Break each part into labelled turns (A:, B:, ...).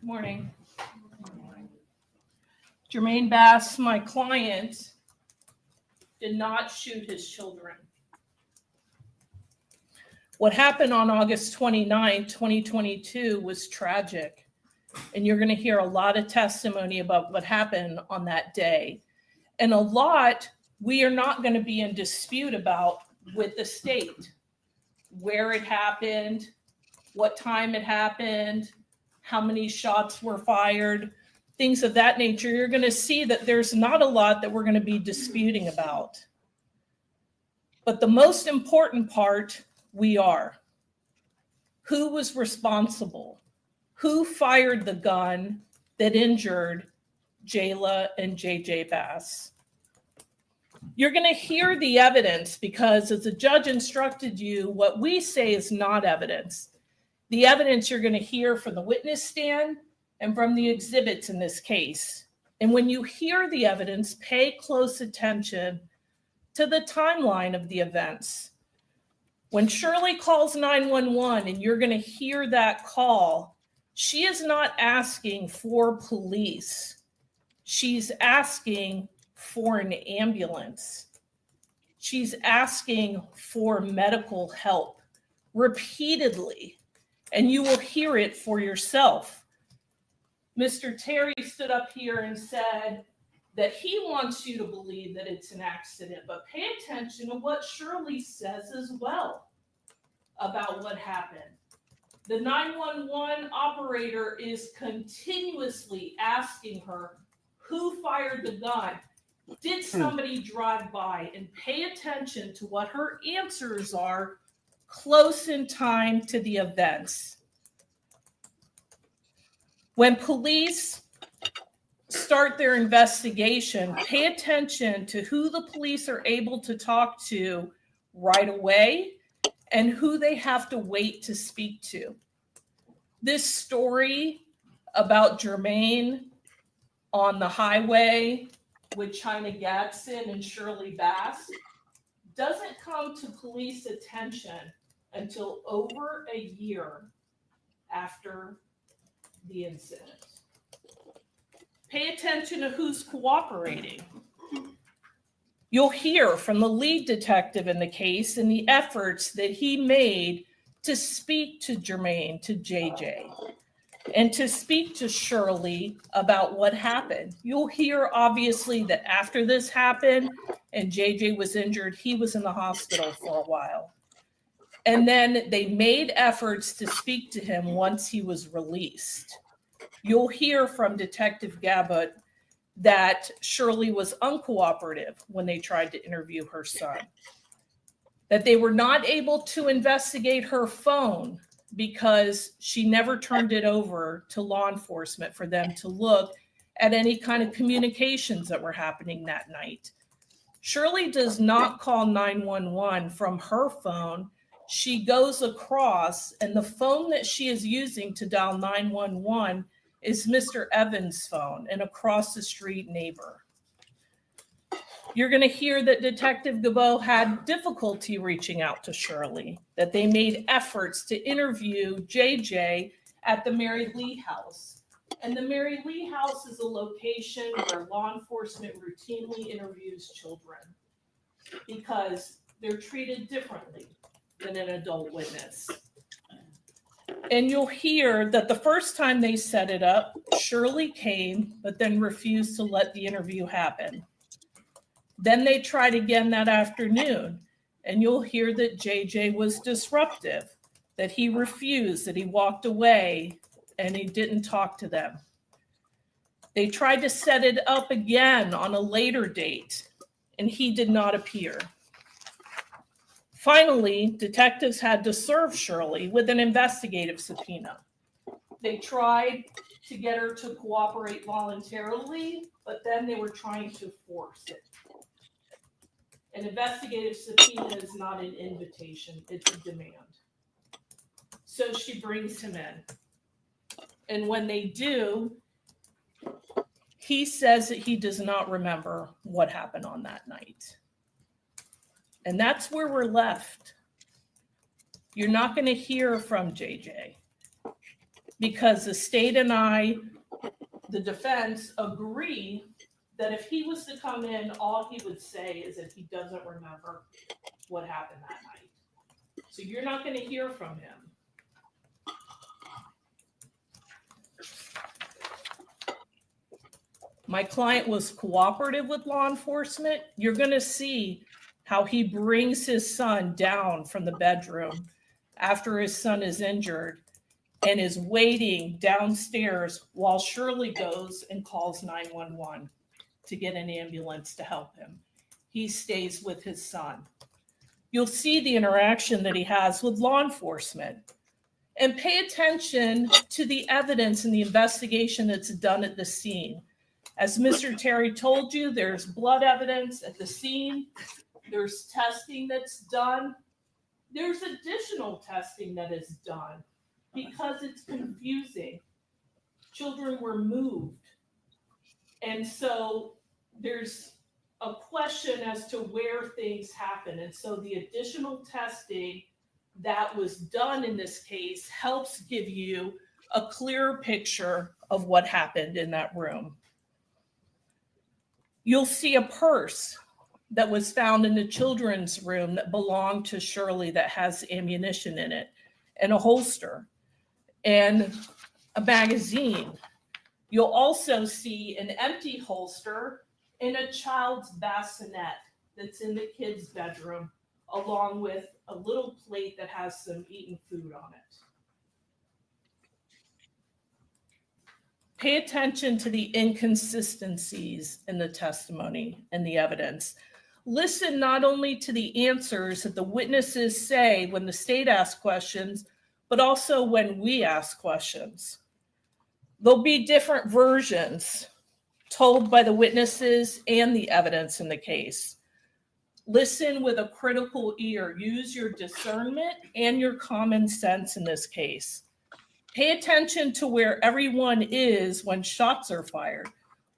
A: Morning. Jermaine Bass, my client, did not shoot his children. What happened on August 29, 2022 was tragic. And you're going to hear a lot of testimony about what happened on that day. And a lot we are not going to be in dispute about with the state. Where it happened, what time it happened, how many shots were fired, things of that nature. You're going to see that there's not a lot that we're going to be disputing about. But the most important part, we are. Who was responsible? Who fired the gun that injured JAYLA and JJ Bass? You're going to hear the evidence because as the judge instructed you, what we say is not evidence. The evidence you're going to hear from the witness stand and from the exhibits in this case. And when you hear the evidence, pay close attention to the timeline of the events. When Shirley calls 911 and you're going to hear that call, she is not asking for police. She's asking for an ambulance. She's asking for medical help repeatedly, and you will hear it for yourself. Mr. Terry stood up here and said that he wants you to believe that it's an accident, but pay attention to what Shirley says as well about what happened. The 911 operator is continuously asking her, who fired the gun? Did somebody drive by? And pay attention to what her answers are close in time to the events. When police start their investigation, pay attention to who the police are able to talk to right away and who they have to wait to speak to. This story about Jermaine on the highway with China Gadsden and Shirley Bass doesn't come to police attention until over a year after the incident. Pay attention to who's cooperating. You'll hear from the lead detective in the case and the efforts that he made to speak to Jermaine, to JJ, and to speak to Shirley about what happened. You'll hear, obviously, that after this happened and JJ was injured, he was in the hospital for a while. And then they made efforts to speak to him once he was released. You'll hear from Detective Gabbott that Shirley was uncooperative when they tried to interview her son, that they were not able to investigate her phone because she never turned it over to law enforcement for them to look at any kind of communications that were happening that night. Shirley does not call 911 from her phone. She goes across, and the phone that she is using to dial 911 is Mr. Evans' phone, an across the street neighbor. You're going to hear that Detective Gabot had difficulty reaching out to Shirley, that they made efforts to interview JJ at the Mary Lee House. And the Mary Lee House is a location where law enforcement routinely interviews children because they're treated differently than an adult witness. And you'll hear that the first time they set it up, Shirley came, but then refused to let the interview happen. Then they tried again that afternoon, and you'll hear that JJ was disruptive, that he refused, that he walked away, and he didn't talk to them. They tried to set it up again on a later date, and he did not appear. Finally, detectives had to serve Shirley with an investigative subpoena. They tried to get her to cooperate voluntarily, but then they were trying to force it. An investigative subpoena is not an invitation, it's a demand. So she brings him in. And when they do, he says that he does not remember what happened on that night. And that's where we're left. You're not going to hear from JJ. because the state and I, the defense, agree that if he was to come in, all he would say is that he doesn't remember what happened that night. So you're not going to hear from him. My client was cooperative with law enforcement. You're going to see how he brings his son down from the bedroom after his son is injured and is waiting downstairs while Shirley goes and calls 911 to get an ambulance to help him. He stays with his son. You'll see the interaction that he has with law enforcement. And pay attention to the evidence and the investigation that's done at the scene. As Mr. Terry told you, there's blood evidence at the scene. There's testing that's done. There's additional testing that is done because it's confusing. Children were moved. And so there's a question as to where things happen. And so the additional testing that was done in this case helps give you a clearer picture of what happened in that room. You'll see a purse that was found in the children's room that belonged to Shirley that has ammunition in it, and a holster, and a magazine. You'll also see an empty holster and a child's bassinet that's in the kid's bedroom, along with a little plate that has some eaten food on it. Pay attention to the inconsistencies in the testimony and the evidence. Listen not only to the answers that the witnesses say when the state asks questions, but also when we ask questions. There'll be different versions told by the witnesses and the evidence in the case. Listen with a critical ear. Use your discernment and your common sense in this case. Pay attention to where everyone is when shots are fired,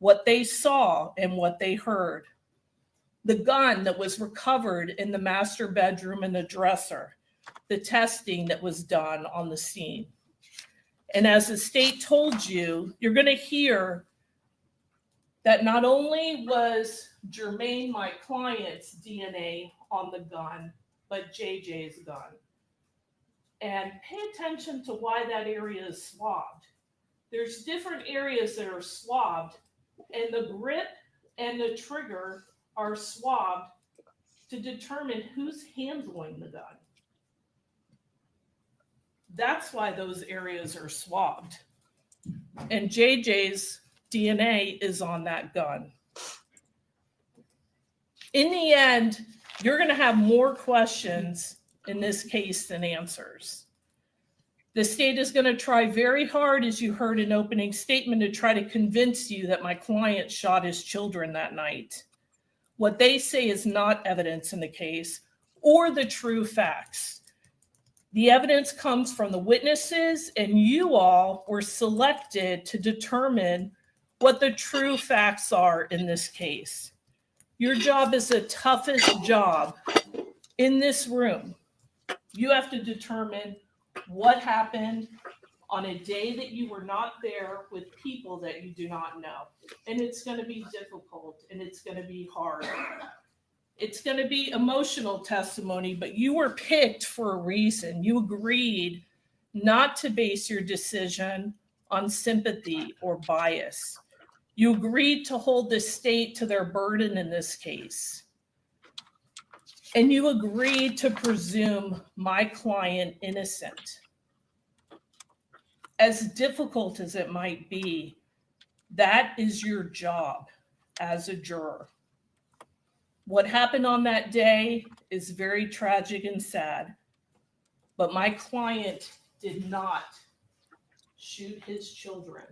A: what they saw and what they heard. The gun that was recovered in the master bedroom and the dresser, the testing that was done on the scene. And as the state told you, you're going to hear that not only was Jermaine, my client's DNA on the gun, but JJ's gun. And pay attention to why that area is swabbed. There's different areas that are swabbed, and the grip and the trigger are swabbed to determine who's handling the gun. That's why those areas are swabbed. And JJ's DNA is on that gun. In the end, you're going to have more questions in this case than answers. The state is going to try very hard, as you heard in opening statement, to try to convince you that my client shot his children that night. What they say is not evidence in the case or the true facts. The evidence comes from the witnesses, and you all were selected to determine what the true facts are in this case. Your job is the toughest job in this room. You have to determine what happened on a day that you were not there with people that you do not know. And it's going to be difficult and it's going to be hard. It's going to be emotional testimony, but you were picked for a reason. You agreed not to base your decision on sympathy or bias. You agreed to hold the state to their burden in this case. And you agreed to presume my client innocent. As difficult as it might be, that is your job as a juror. What happened on that day is very tragic and sad, but my client did not shoot his children.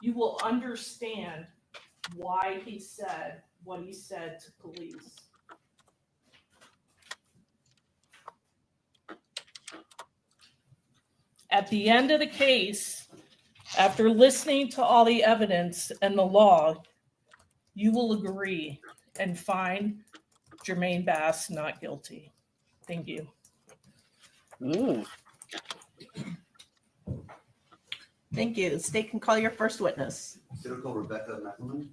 A: You will understand why he said what he said to police. At the end of the case, after listening to all the evidence and the law, you will agree and find Jermaine Bass not guilty. Thank you.
B: Ooh. Thank you. State can call your first witness.
C: Citizen Rebecca McElhenney.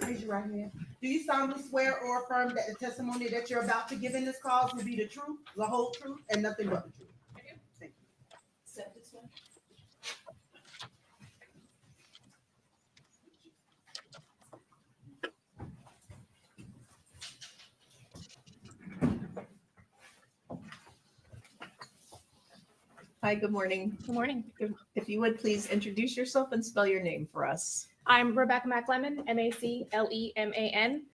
D: Raise your right hand. Do you solemnly swear or affirm that the testimony that you're about to give in this cause will be the truth, the whole truth, and nothing but the truth?
A: I do.
D: Thank you.
A: Step this way.
B: Hi, good morning.
E: Good morning.
B: If you would please introduce yourself and spell your name for us.
E: I'm Rebecca McLeman, MACLEMAN.